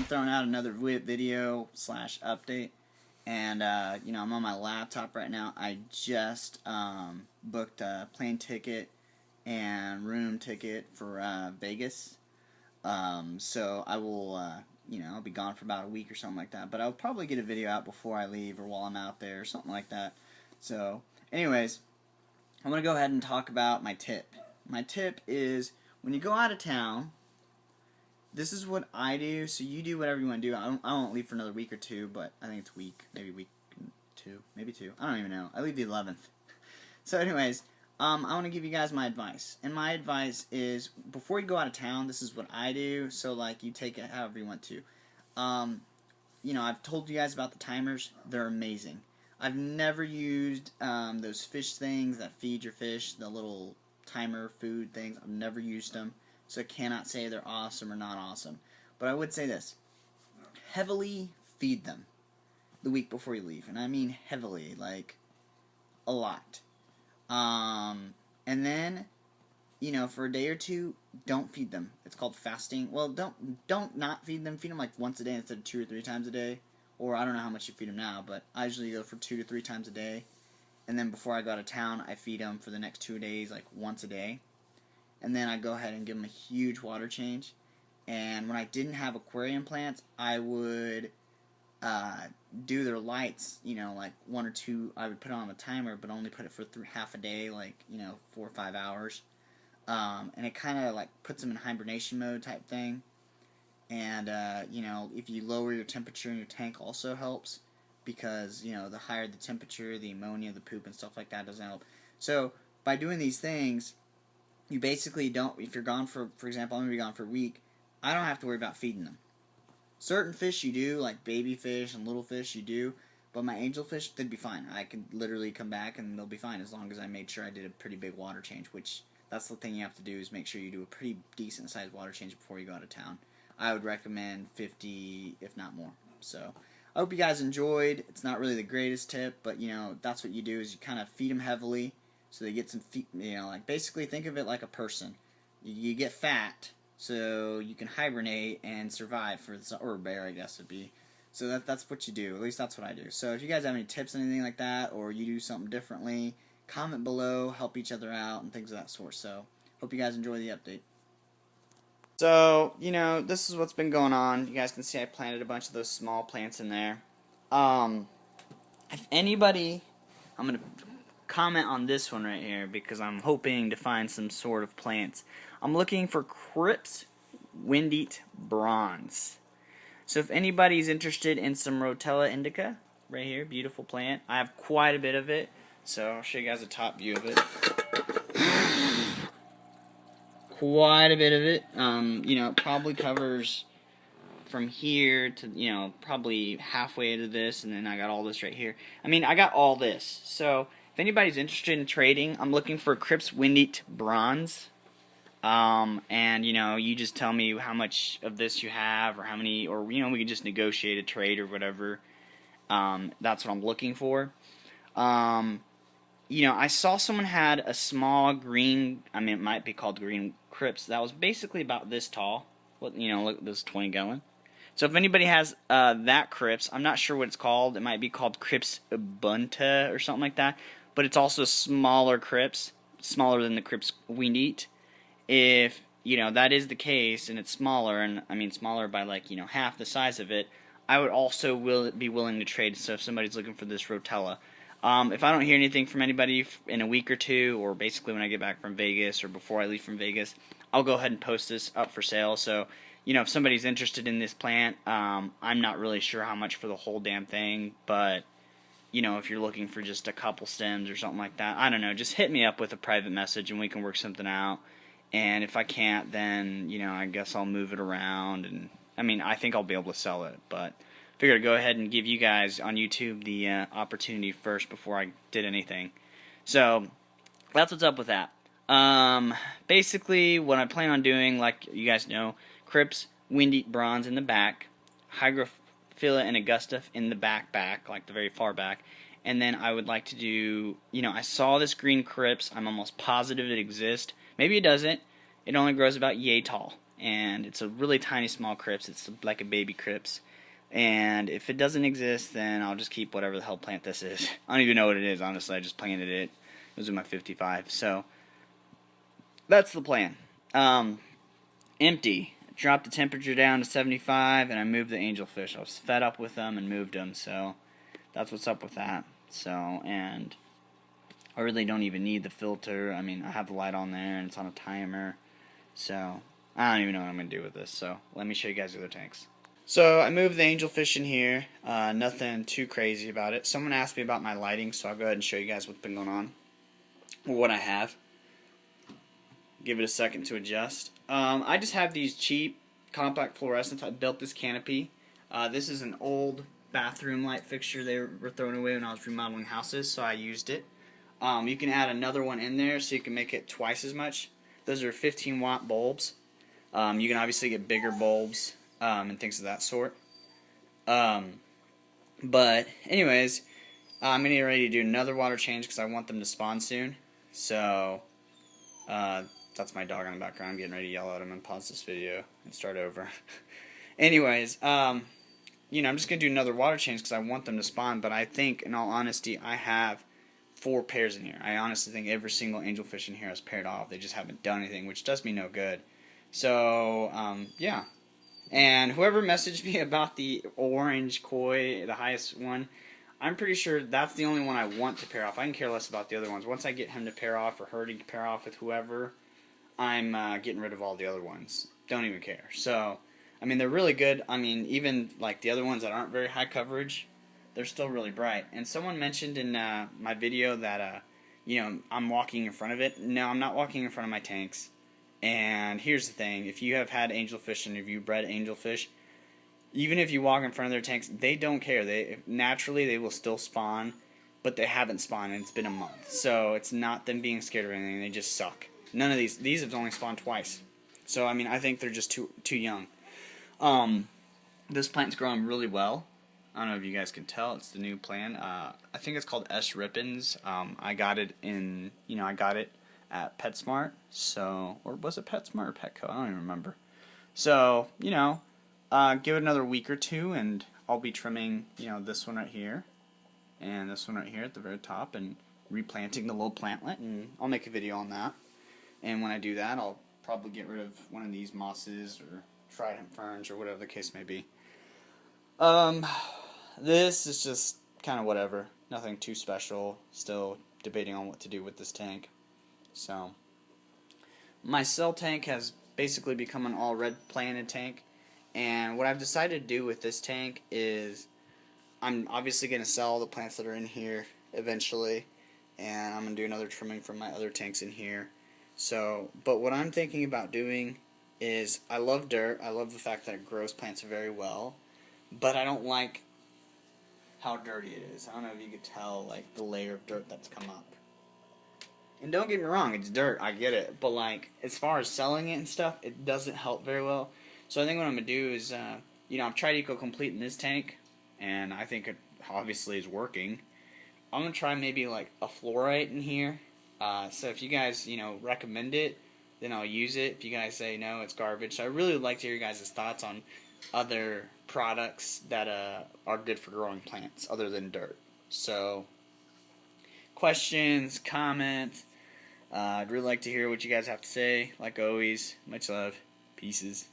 throwing out another video slash update, and you know, I'm on my laptop right now. I just booked a plane ticket and room ticket for Vegas. So I will, you know, I'll be gone for about a week or something like that. But I'll probably get a video out before I leave or while I'm out there or something like that. So, anyways, I'm going to go ahead and talk about my tip. My tip is when you go out of town, this is what I do. So you do whatever you want to do. I won't leave for another week or two, but I think it's a week, maybe week two, maybe two. I don't even know. I leave the 11th. So, anyways, I want to give you guys my advice. And my advice is, before you go out of town, this is what I do. So, like, you take it however you want to. You know, I've told you guys about the timers. They're amazing. I've never used those fish things that feed your fish, the little timer food things. I've never used them. So I cannot say they're awesome or not awesome. But I would say this. Heavily feed them the week before you leave. And I mean heavily, like a lot. And then, you know, for a day or two, don't feed them. It's called fasting. Well, don't not feed them. Feed them like once a day instead of 2 or 3 times a day. Or I don't know how much you feed them now, but I usually go for 2 to 3 times a day. And then before I go out of town, I feed them for the next 2 days, like once a day. And then I go ahead and give them a huge water change. And when I didn't have aquarium plants, I would do their lights, you know, like 1 or 2. I would put it on a timer, but only put it for half a day, like, you know, 4 or 5 hours. And it kind of like puts them in hibernation mode type thing. And, you know, if you lower your temperature in your tank also helps. Because, you know, the higher the temperature, the ammonia, the poop and stuff like that doesn't help. So, by doing these things, you basically don't, if you're gone for example, I'm going to be gone for a week, I don't have to worry about feeding them. Certain fish you do, like baby fish and little fish you do, but my angelfish, they'd be fine. I could literally come back and they'll be fine as long as I made sure I did a pretty big water change, which that's the thing you have to do is make sure you do a pretty decent sized water change before you go out of town. I would recommend 50, if not more. So, I hope you guys enjoyed. It's not really the greatest tip, but you know, that's what you do is you kind of feed them heavily so they get some you know, like basically think of it like a person. You get fat so you can hibernate and survive or a bear, I guess would be. So that's what you do. At least that's what I do. So if you guys have any tips, anything like that, or you do something differently, comment below, help each other out, and things of that sort. So hope you guys enjoy the update. So, you know, this is what's been going on. You guys can see I planted a bunch of those small plants in there. If anybody, I'm going to comment on this one right here because I'm hoping to find some sort of plants. I'm looking for Crips Windeat Bronze. So if anybody's interested in some Rotella indica, right here, beautiful plant. I have quite a bit of it, so I'll show you guys a top view of it. Quite a bit of it. You know, it probably covers from here to, you know, probably halfway into this, and then I got all this right here. I mean, I got all this. So, if anybody's interested in trading, I'm looking for Crips Windeat Bronze. And, you know, you just tell me how much of this you have, or how many, or, you know, we can just negotiate a trade or whatever. That's what I'm looking for. You know, I saw someone had a small green, I mean, it might be called green Crips, that was basically about this tall. You know, look, this is 20 gallon. So if anybody has that Crips, I'm not sure what it's called. It might be called Crips Ubuntu or something like that. But it's also smaller Crips, smaller than the Crips Windeat. If, you know, that is the case and it's smaller, and I mean smaller by like, you know, half the size of it, I would also be willing to trade. So if somebody's looking for this Rotella. If I don't hear anything from anybody in a week or two, or basically when I get back from Vegas or before I leave from Vegas, I'll go ahead and post this up for sale. So, you know, if somebody's interested in this plant, I'm not really sure how much for the whole damn thing, but, you know, if you're looking for just a couple stems or something like that, I don't know, just hit me up with a private message and we can work something out. And if I can't, then, you know, I guess I'll move it around. And I mean, I think I'll be able to sell it, but figured to go ahead and give you guys on YouTube the opportunity first before I did anything. So that's what's up with that. Basically, what I plan on doing, like you guys know, Crips Windeat Bronze in the back, Hygrophila and Augusta in the back, like the very far back. And then I would like to do, you know, I saw this green Crips. I'm almost positive it exists. Maybe it doesn't. It only grows about yay tall. and it's a really tiny small crypts. It's like a baby crypts. And if it doesn't exist, then I'll just keep whatever the hell plant this is. I don't even know what it is, honestly. I just planted it. It was in my 55. So that's the plan. Empty. Dropped the temperature down to 75, and I moved the angelfish. I was fed up with them and moved them. So that's what's up with that. So, and I really don't even need the filter. I mean, I have the light on there, and it's on a timer. So I don't even know what I'm going to do with this. So let me show you guys the other tanks. So I moved the angelfish in here. Nothing too crazy about it. Someone asked me about my lighting, so I'll go ahead and show you guys what's been going on, or what I have. Give it a second to adjust. I just have these cheap compact fluorescents. I built this canopy. This is an old bathroom light fixture they were throwing away when I was remodeling houses, so I used it. You can add another one in there so you can make it twice as much. Those are 15-watt bulbs. You can obviously get bigger bulbs and things of that sort. But anyways, I'm getting ready to do another water change because I want them to spawn soon. So that's my dog in the background. I'm getting ready to yell at him and pause this video and start over. Anyways, you know, I'm just going to do another water change because I want them to spawn, but I think, in all honesty, I have 4 pairs in here. I honestly think every single angelfish in here is paired off. They just haven't done anything, which does me no good. So, yeah. And whoever messaged me about the orange koi, the highest one, I'm pretty sure that's the only one I want to pair off. I can care less about the other ones. Once I get him to pair off or her to pair off with whoever, I'm getting rid of all the other ones. Don't even care. So, I mean, they're really good. I mean, even like the other ones that aren't very high coverage, they're still really bright. And someone mentioned in my video that, you know, I'm walking in front of it. No, I'm not walking in front of my tanks. And here's the thing. If you have had angelfish and if you bred angelfish, even if you walk in front of their tanks, they don't care. Naturally, they will still spawn, but they haven't spawned, and it's been a month. So it's not them being scared or anything. They just suck. None of these have only spawned twice. So, I mean, I think they're just too young. This plant's growing really well. I don't know if you guys can tell. It's the new plant. I think it's called S. Rippens. I got it in, you know, I got it at PetSmart. So, or was it PetSmart or Petco? I don't even remember. So, you know, give it another week or two, and I'll be trimming, you know, this one right here, and this one right here at the very top, and replanting the little plantlet, and I'll make a video on that. And when I do that, I'll probably get rid of one of these mosses or trident ferns or whatever the case may be. This is just kind of whatever. Nothing too special. Still debating on what to do with this tank. So, my cell tank has basically become an all red planted tank. And what I've decided to do with this tank is I'm obviously going to sell the plants that are in here eventually. And I'm going to do another trimming from my other tanks in here. So, but what I'm thinking about doing is I love dirt. I love the fact that it grows plants very well. But I don't like how dirty it is. I don't know if you could tell, like, the layer of dirt that's come up. And don't get me wrong, it's dirt. I get it. But, like, as far as selling it and stuff, it doesn't help very well. So I think what I'm going to do is, you know, I've tried Eco Complete in this tank, and I think it obviously is working. I'm going to try maybe, like, a fluorite in here. So if you guys, you know, recommend it, then I'll use it. If you guys say no, it's garbage. So I really would like to hear your guys' thoughts on other products that are good for growing plants other than dirt. So, questions, comments. I'd really like to hear what you guys have to say. Like always, much love. Pieces.